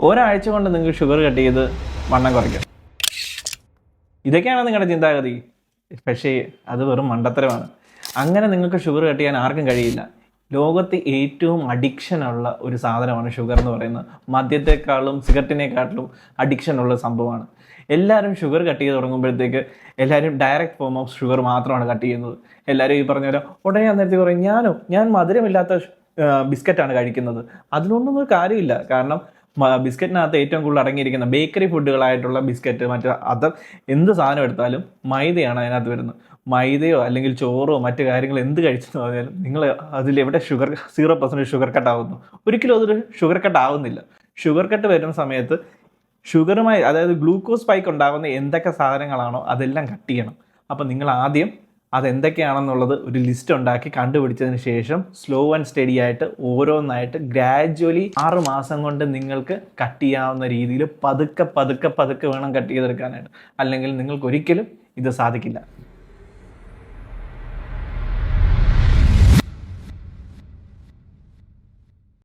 ഒരാഴ്ച കൊണ്ട് നിങ്ങൾക്ക് ഷുഗർ കട്ട് ചെയ്ത് വണ്ണം കുറയ്ക്കാം. ഇതൊക്കെയാണ് നിങ്ങളുടെ ചിന്താഗതി. പക്ഷേ അത് വെറും മണ്ടത്തരമാണ്. അങ്ങനെ നിങ്ങൾക്ക് ഷുഗർ കട്ട് ചെയ്യാൻ ആർക്കും കഴിയില്ല. ലോകത്ത് ഏറ്റവും അഡിക്ഷനുള്ള ഒരു സാധനമാണ് ഷുഗർ എന്ന് പറയുന്നത്. മദ്യത്തെക്കാളും സിഗരറ്റിനെക്കാട്ടിലും അഡിക്ഷനുള്ള സംഭവമാണ്. എല്ലാവരും ഷുഗർ കട്ട് ചെയ്ത് തുടങ്ങുമ്പോഴത്തേക്ക് എല്ലാവരും ഡയറക്റ്റ് ഫോം ഓഫ് ഷുഗർ മാത്രമാണ് കട്ട് ചെയ്യുന്നത്. എല്ലാവരും ഈ പറഞ്ഞ പോലെ ഉടനെ അന്നേരത്തെ പറയും ഞാൻ മധുരമില്ലാത്ത ബിസ്ക്കറ്റാണ് കഴിക്കുന്നത്. അതിനൊന്നും ഒരു കാര്യമില്ല. കാരണം ബിസ്ക്കറ്റിനകത്ത് ഏറ്റവും കൂടുതൽ അടങ്ങിയിരിക്കുന്ന ബേക്കറി ഫുഡുകളായിട്ടുള്ള ബിസ്ക്കറ്റ് അത് എന്ത് സാധനം എടുത്താലും മൈദയാണ് അതിനകത്ത് വരുന്നത്. മൈദയോ അല്ലെങ്കിൽ ചോറോ മറ്റു കാര്യങ്ങൾ എന്ത് കഴിച്ചെന്ന് പറഞ്ഞാലും നിങ്ങൾ അതിലെവിടെ 0% ഷുഗർ കട്ട് ആവുന്നു? ഒരിക്കലും അതൊരു ഷുഗർ കട്ട് ആവുന്നില്ല. ഷുഗർ കട്ട് വരുന്ന സമയത്ത് ഷുഗറുമായി, അതായത് ഗ്ലൂക്കോസ് സ്പൈക്ക് ഉണ്ടാകുന്ന എന്തൊക്കെ സാധനങ്ങളാണോ അതെല്ലാം കട്ട് ചെയ്യണം. അപ്പം നിങ്ങൾ ആദ്യം അതെന്തൊക്കെയാണെന്നുള്ളത് ഒരു ലിസ്റ്റ് ഉണ്ടാക്കി കണ്ടുപിടിച്ചതിന് ശേഷം സ്ലോ ആൻഡ് സ്റ്റഡി ആയിട്ട് ഓരോന്നായിട്ട് ഗ്രാജ്വലി 6 മാസം കൊണ്ട് നിങ്ങൾക്ക് കട്ട് ചെയ്യാവുന്ന രീതിയിൽ പതുക്കെ വേണം കട്ട് ചെയ്തെടുക്കാനായിട്ട്. അല്ലെങ്കിൽ നിങ്ങൾക്ക് ഒരിക്കലും ഇത് സാധിക്കില്ല.